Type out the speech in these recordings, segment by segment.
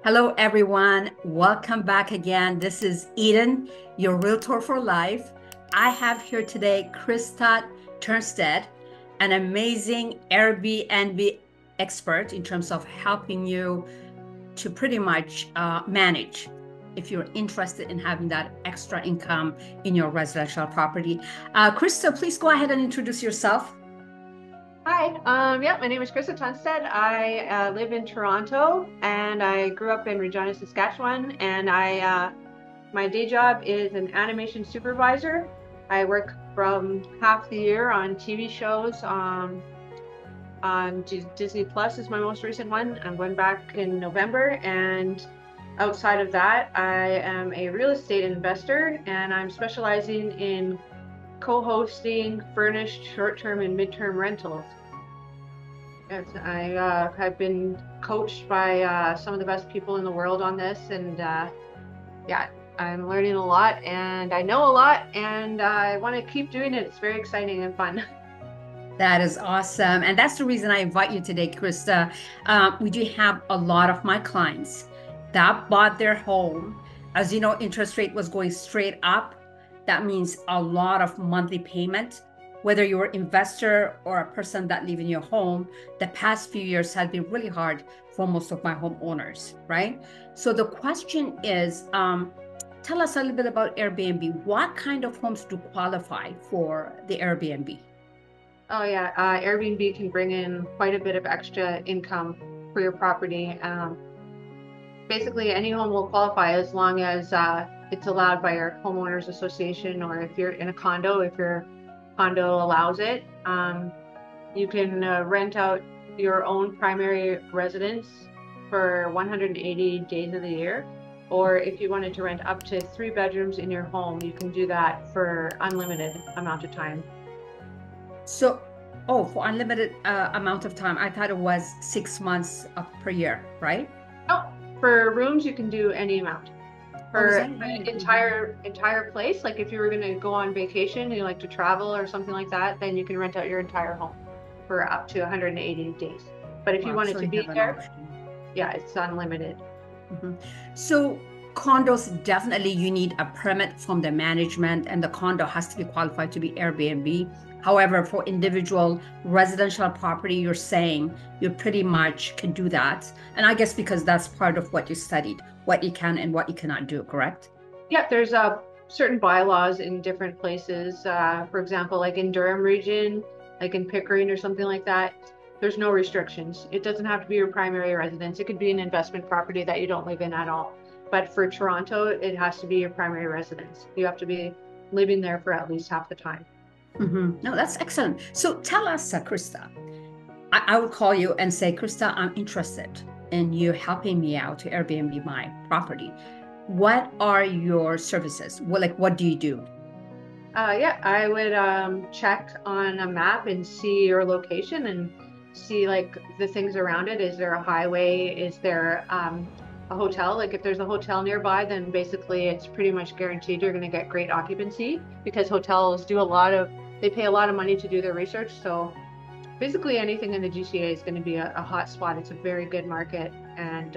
Hello, everyone. Welcome back again. This is Eden, your realtor for life. I have here today Krista Turnstead, an amazing Airbnb expert in terms of helping you to pretty much manage if you're interested in having that extra income in your residential property. Krista, please go ahead and introduce yourself. Hi, yeah, my name is Krista Turnstead. I live in Toronto and I grew up in Regina, Saskatchewan, and my day job is an animation supervisor. I work from half the year on TV shows. On Disney Plus is my most recent one. I'm going back in November, and outside of that, I am a real estate investor and I'm specializing in co-hosting furnished short-term and mid-term rentals. Yes, I have been coached by some of the best people in the world on this, and yeah, I'm learning a lot and I know a lot, and I want to keep doing it. It's very exciting and fun. That is awesome. And that's the reason I invite you today, Krista. We do have a lot of my clients that bought their home. As you know, interest rate was going straight up. That means a lot of monthly payment. Whether you're an investor or a person that live in your home, the past few years has been really hard for most of my homeowners, right? So the question is, tell us a little bit about Airbnb. What kind of homes do qualify for the Airbnb? Oh yeah, Airbnb can bring in quite a bit of extra income for your property. Basically, any home will qualify as long as it's allowed by your homeowners association, or if you're in a condo, if your condo allows it. You can rent out your own primary residence for 180 days of the year. Or if you wanted to rent up to 3 bedrooms in your home, you can do that for unlimited amount of time. So, oh, for unlimited amount of time. I thought it was 6 months per year, right? Oh, for rooms, you can do any amount. Oh, is For that the right? entire place, like if you were going to go on vacation and you like to travel or something like that, then you can rent out your entire home for up to 180 days. But if you Wow, wanted so to you be have an there, option. yeah, it's unlimited. Mhm. So condos, definitely you need a permit from the management and the condo has to be qualified to be Airbnb. However, for individual residential property, you're saying you pretty much can do that. And I guess because that's part of what you studied, what you can and what you cannot do, correct? Yeah, there's certain bylaws in different places. For example, like in Durham region, like in Pickering or something like that, there's no restrictions. It doesn't have to be your primary residence. It could be an investment property that you don't live in at all. But for Toronto, it has to be your primary residence. You have to be living there for at least half the time. No, that's excellent. So tell us, Krista, I will call you and say, Krista, I'm interested in you helping me out to Airbnb my property. What are your services? What do you do? Yeah, I would check on a map and see your location and see like the things around it. Is there a highway? Is there a hotel? Like if there's a hotel nearby, then basically it's pretty much guaranteed you're going to get great occupancy, because hotels do they pay a lot of money to do their research. So basically anything in the GTA is going to be a hot spot. It's a very good market. And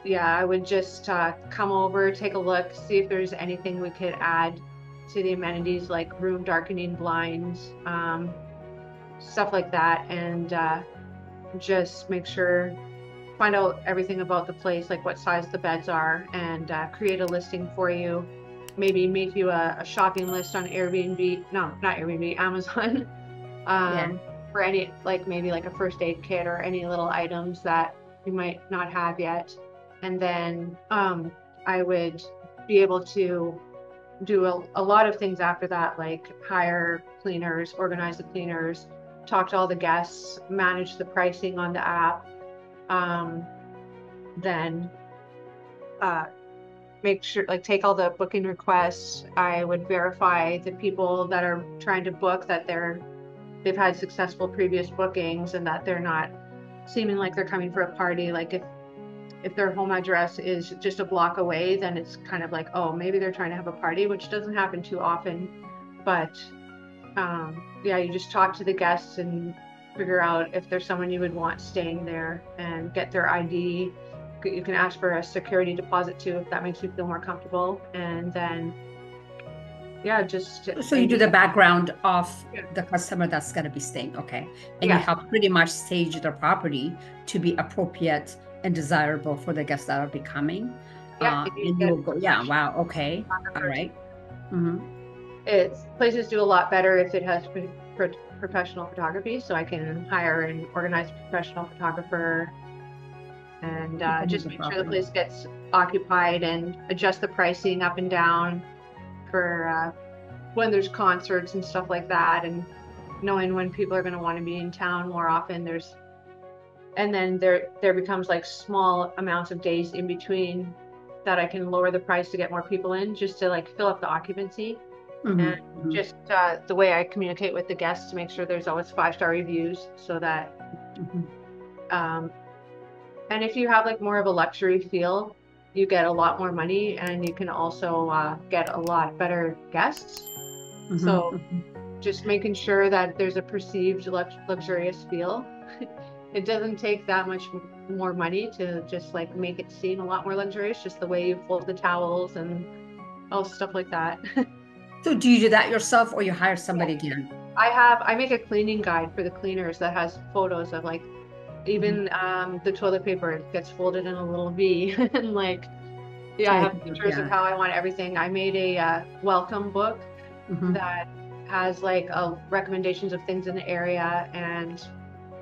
yeah, I would just come over, take a look, see if there's anything we could add to the amenities, like room darkening blinds, stuff like that, and just make sure, find out everything about the place, like what size the beds are, and create a listing for you. Maybe make you a shopping list on Airbnb, no, not Airbnb, Amazon, Yeah. for any, like maybe like a first aid kit or any little items that you might not have yet. And then I would be able to do a lot of things after that, like hire cleaners, organize the cleaners, talk to all the guests, manage the pricing on the app, um, then uh, make sure, like take all the booking requests. I would verify the people that are trying to book that they've had successful previous bookings and that they're not seeming like they're coming for a party. Like if their home address is just a block away, then it's kind of like, oh, maybe they're trying to have a party, which doesn't happen too often. But yeah, you just talk to the guests and figure out if there's someone you would want staying there and get their ID, you can ask for a security deposit too, if that makes you feel more comfortable. And then, yeah, just. So you do the background of the customer that's going to be staying, okay? And you help pretty much stage the property to be appropriate and desirable for the guests that are becoming. Yeah, and you will go, yeah, wow, okay, all right. Places do a lot better if it has professional photography, so I can hire and organize a professional photographer and just make sure the place gets occupied and adjust the pricing up and down for when there's concerts and stuff like that, and knowing when people are going to want to be in town more often. And then there becomes like small amounts of days in between that I can lower the price to get more people in, just to like fill up the occupancy. And just the way I communicate with the guests to make sure there's always 5-star reviews, so that and if you have like more of a luxury feel, you get a lot more money, and you can also get a lot better guests. So just making sure that there's a perceived luxurious feel. It doesn't take that much more money to just like make it seem a lot more luxurious, just the way you fold the towels and all stuff like that. So do you do that yourself, or you hire somebody again? I make a cleaning guide for the cleaners that has photos of like even the toilet paper gets folded in a little V and like, I have pictures of how I want everything. I made a welcome book that has like recommendations of things in the area, and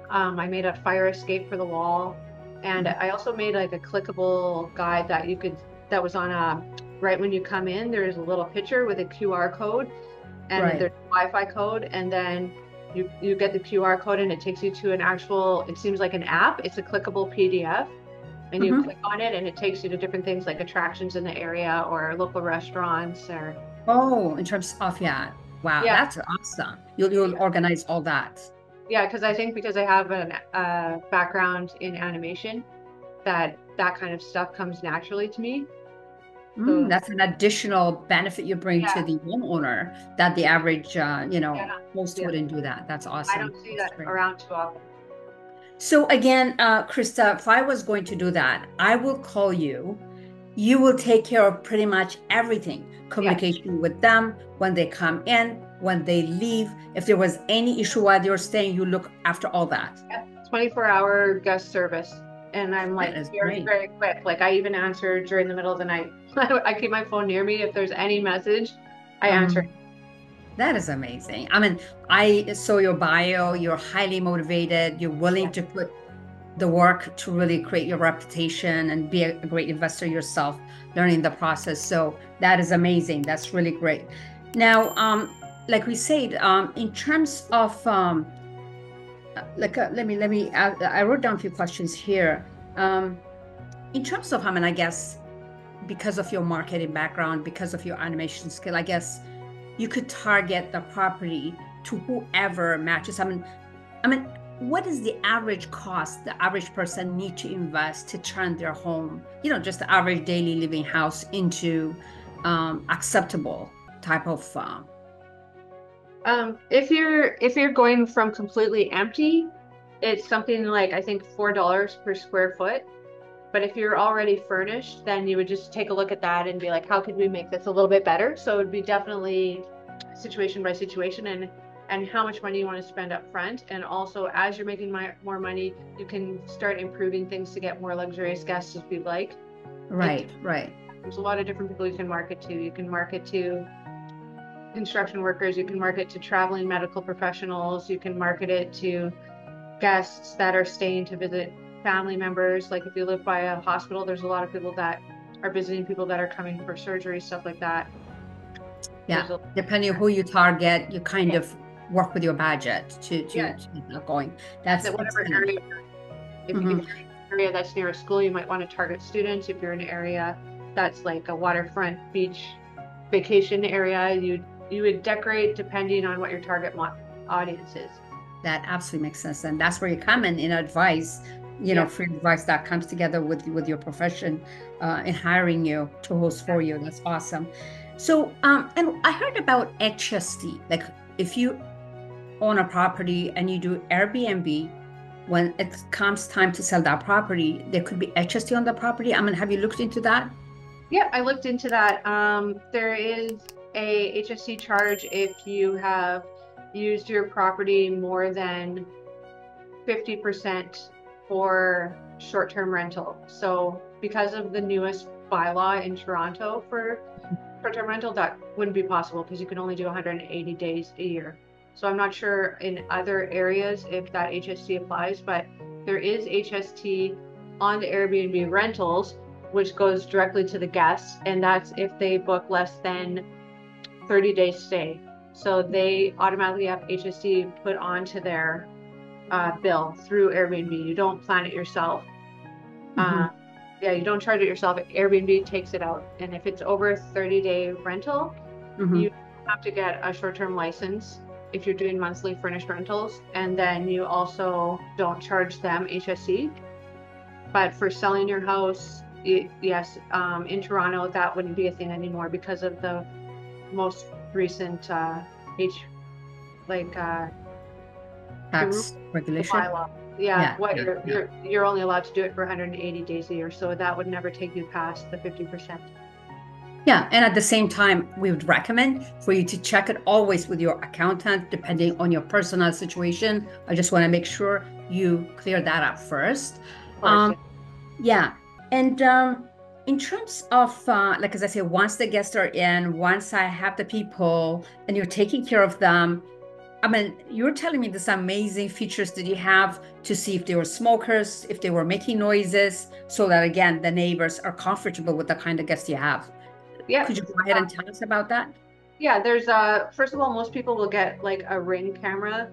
I made a fire escape for the wall, and I also made like a clickable guide that was on right when you come in, there's a little picture with a QR code, and there's a Wi-Fi code, and then you get the QR code and it takes you to an actual, it seems like an app. It's a clickable PDF, and you click on it and it takes you to different things like attractions in the area or local restaurants or. Oh, in terms of, wow, that's awesome. You'll organize all that. Yeah, because I think because I have a background in animation, that kind of stuff comes naturally to me. So, that's an additional benefit you bring to the homeowner that the average, host wouldn't do that. That's awesome. I don't see that around too often. So again, Krista, if I was going to do that, I will call you. You will take care of pretty much everything. Communication with them, when they come in, when they leave. If there was any issue while you're staying, you look after all that. 24-hour guest service. And I'm like very, very quick. Like I even answer during the middle of the night. I keep my phone near me. If there's any message, I answer. That is amazing. I mean, I saw your bio. You're highly motivated. You're willing to put the work to really create your reputation and be a great investor yourself, learning the process. So that is amazing. That's really great. Now, like we said, in terms of let me I wrote down a few questions here. In terms of, I guess because of your marketing background, because of your animation skill, I guess you could target the property to whoever matches. I mean, what is the average cost the average person need to invest to turn their home, just the average daily living house, into acceptable type of if you're going from completely empty, it's something like I think $4 per square foot. But if you're already furnished, then you would just take a look at that and be like, how could we make this a little bit better? So it would be definitely situation by situation, and how much money you want to spend up front. And also, as you're making more money, you can start improving things to get more luxurious guests if you'd like. Right. There's a lot of different people you can market to. You can market to construction workers, you can market to traveling medical professionals, you can market it to guests that are staying to visit family members. Like if you live by a hospital, there's a lot of people that are visiting people that are coming for surgery, stuff like that. Yeah, depending on who you target, you kind of work with your budget to keep that going. That's whatever area. If you can an area that's near a school, you might want to target students. If you're in an area that's like a waterfront beach vacation area, you would decorate depending on what your target audience is. That absolutely makes sense, and that's where you come in advice, free advice that comes together with your profession in hiring you to host for you. That's awesome. So, and I heard about HST. Like if you own a property and you do Airbnb when it comes time to sell that property, there could be HST on the property. I mean, have you looked into that? Yeah, I looked into that. There is a HST charge if you have used your property more than 50% for short-term rental. So because of the newest bylaw in Toronto for short-term rental, that wouldn't be possible because you can only do 180 days a year. So I'm not sure in other areas if that HST applies, but there is HST on the Airbnb rentals, which goes directly to the guests, and that's if they book less than 30 days stay. So they automatically have HST put onto their bill through Airbnb. You don't plan it yourself. Yeah, you don't charge it yourself. Airbnb takes it out. And if it's over a 30-day rental, you have to get a short-term license if you're doing monthly furnished rentals. And then you also don't charge them HST. But for selling your house, yes, in Toronto, that wouldn't be a thing anymore because of the most recent Tax regulation. Bylaw. Yeah, you're only allowed to do it for 180 days a year, so that would never take you past the 50%. Yeah, and at the same time, we would recommend for you to check it always with your accountant, depending on your personal situation. I just want to make sure you clear that up first. Yeah, and in terms of, like as I say, once the guests are in, once I have the people and you're taking care of them, I mean, you're telling me this amazing features that you have to see if they were smokers, if they were making noises, so that again, the neighbors are comfortable with the kind of guests you have. Yeah. Could you go ahead and tell us about that? Yeah, there's first of all, most people will get like a Ring camera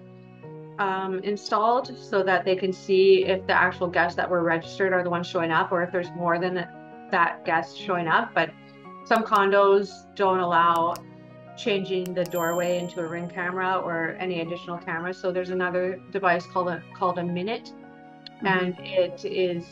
installed so that they can see if the actual guests that were registered are the ones showing up, or if there's more than that guest showing up. But some condos don't allow changing the doorway into a Ring camera or any additional cameras. So there's another device called a Minute, and it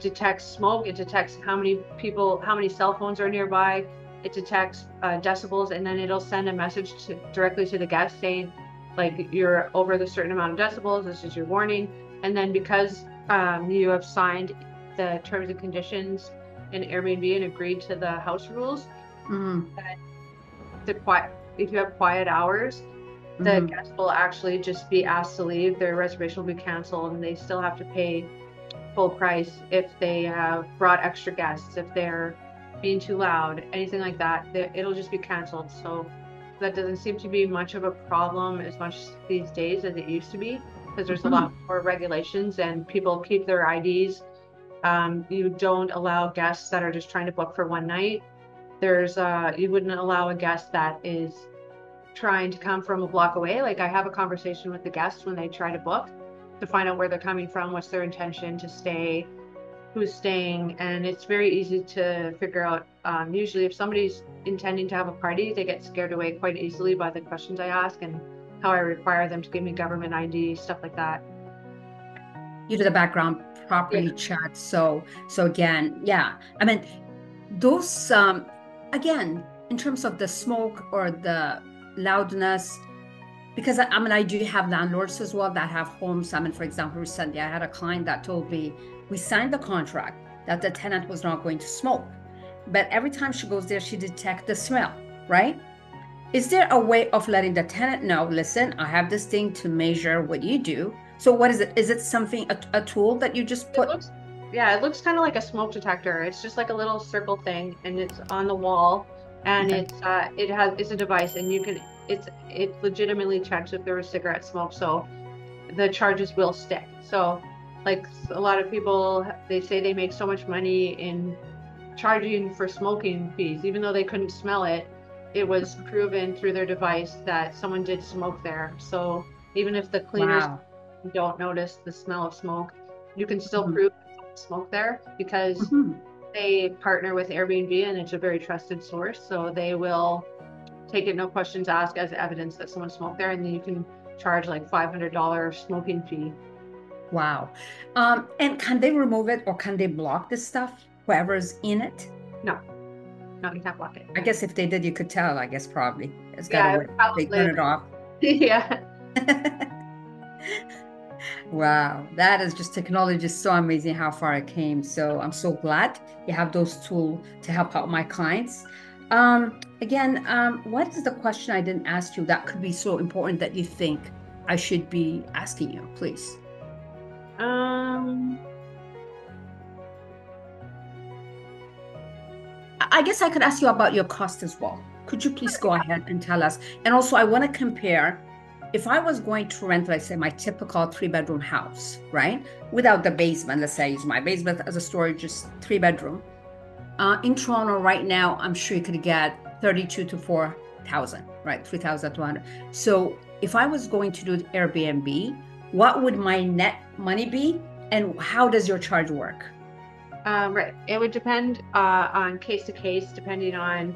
detects smoke, it detects how many cell phones are nearby, it detects decibels, and then it'll send a message directly to the guest saying, like, you're over the certain amount of decibels, this is your warning. And then because you have signed the terms and conditions in Airbnb and agreed to the house rules, that if you have quiet hours, the guest will actually just be asked to leave. Their reservation will be canceled, and they still have to pay full price if they have brought extra guests, if they're being too loud, anything like that. It'll just be canceled. So that doesn't seem to be much of a problem as much these days as it used to be, because there's a lot more regulations and people keep their IDs. You don't allow guests that are just trying to book for one night. You wouldn't allow a guest that is trying to come from a block away. Like, I have a conversation with the guests when they try to book to find out where they're coming from, what's their intention to stay, who's staying, and it's very easy to figure out. Usually if somebody's intending to have a party, they get scared away quite easily by the questions I ask and how I require them to give me government ID, stuff like that. You do the background property check. So again, yeah, I mean, those again, in terms of the smoke or the loudness, because I mean, I do have landlords as well that have homes. I mean, for example, recently I had a client that told me we signed the contract that the tenant was not going to smoke, but every time she goes there, she detects the smell, right? Is there a way of letting the tenant know, listen, I have this thing to measure what you do? So what is it? Is it something, a tool that you just put? It looks kind of like a smoke detector. It's just like a little circle thing, and it's on the wall, and it's a device, and it legitimately checks if there was cigarette smoke, so the charges will stick. So like a lot of people, they say they make so much money in charging for smoking fees, even though they couldn't smell it. It was proven through their device that someone did smoke there. So even if the cleaners don't notice the smell of smoke, you can still prove smoke there, because they partner with Airbnb and it's a very trusted source. So they will take it, no questions asked, as evidence that someone smoked there, and then you can charge like $500 smoking fee. Wow. And can they remove it, or can they block this stuff, whoever's in it? No, you can't block it. I guess if they did, you could tell, I guess, probably. It's got a way they turn it off. Yeah. Wow, that is just technology is so amazing how far it came. So I'm so glad you have those tools to help out my clients. Again, what is the question I didn't ask you that could be so important that you think I should be asking you, please? I guess I could ask you about your cost as well. Could you please go ahead and tell us? And also, I want to compare, if I was going to rent, let's say, my typical 3-bedroom house, right? Without the basement, let's say I use my basement as a storage, just 3-bedroom. In Toronto right now, I'm sure you could get 32 to 4,000, right? 3,200. So if I was going to do Airbnb, what would my net money be? And how does your charge work? Right. It would depend on case to case, depending on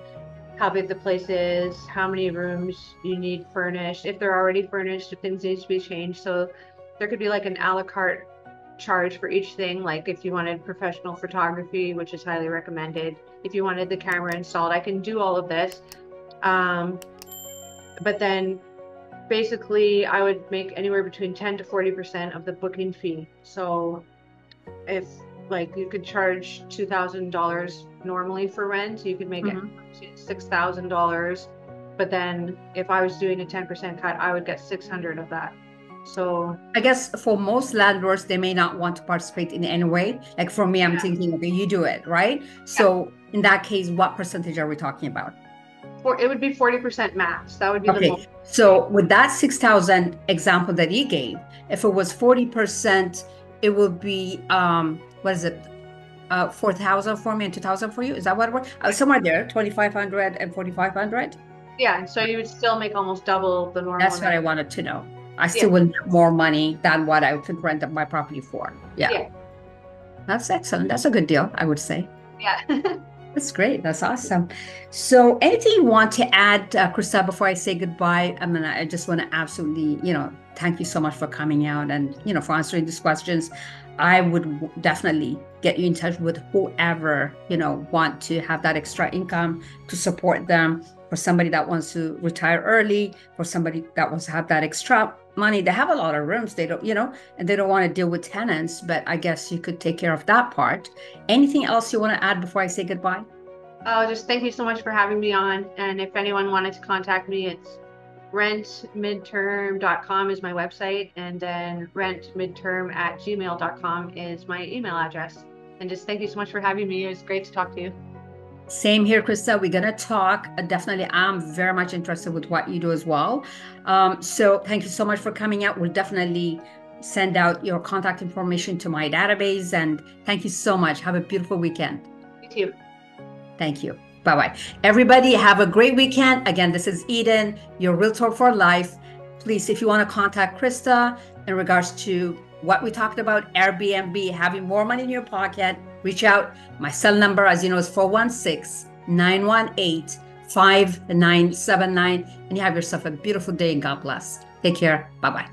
how big the place is, how many rooms you need furnished, if they're already furnished, if things need to be changed. So there could be like an a la carte charge for each thing. Like if you wanted professional photography, which is highly recommended, if you wanted the camera installed, I can do all of this. But then basically I would make anywhere between 10 to 40% of the booking fee. So if like you could charge $2,000 normally for rent, you could make it $6,000. But then if I was doing a 10% cut, I would get 600 of that. So I guess for most landlords, they may not want to participate in any way. Like for me, I'm thinking, okay, you do it, right? So in that case, what percentage are we talking about? It would be 40% max. That would be the most. So with that 6,000 example that you gave, if it was 40%, it would be what is it? 4,000 for me and 2,000 for you. Is that what it works? Somewhere there, 2,500 and 4,500. Yeah, and so you would still make almost double the normal. That's what I wanted to know. I still would have more money than what I could rent my property for. Yeah. That's excellent. That's a good deal, I would say. Yeah. That's great. That's awesome. So anything you want to add, Krista, before I say goodbye? I mean, I just want to absolutely, thank you so much for coming out and, for answering these questions. I would definitely get you in touch with whoever, want to have that extra income to support them. For somebody that wants to retire early, for somebody that wants to have that extra money. They have a lot of rooms, they don't, and they don't want to deal with tenants, but I guess you could take care of that part. Anything else you want to add before I say goodbye? Just thank you so much for having me on. And if anyone wanted to contact me, it's rentmidterm.com is my website, and then rentmidterm@gmail.com is my email address. And just thank you so much for having me. It was great to talk to you. Same here, Krista. We're going to talk. Definitely, I'm very much interested with what you do as well. So thank you so much for coming out. We'll definitely send out your contact information to my database. And thank you so much. Have a beautiful weekend. You too. Thank you. Bye-bye. Everybody have a great weekend. Again, this is Eden, your Realtor for Life. Please, if you want to contact Krista in regards to what we talked about, Airbnb, having more money in your pocket, reach out. My cell number, as you know, is 416-918-5979. And you have yourself a beautiful day and God bless. Take care. Bye-bye.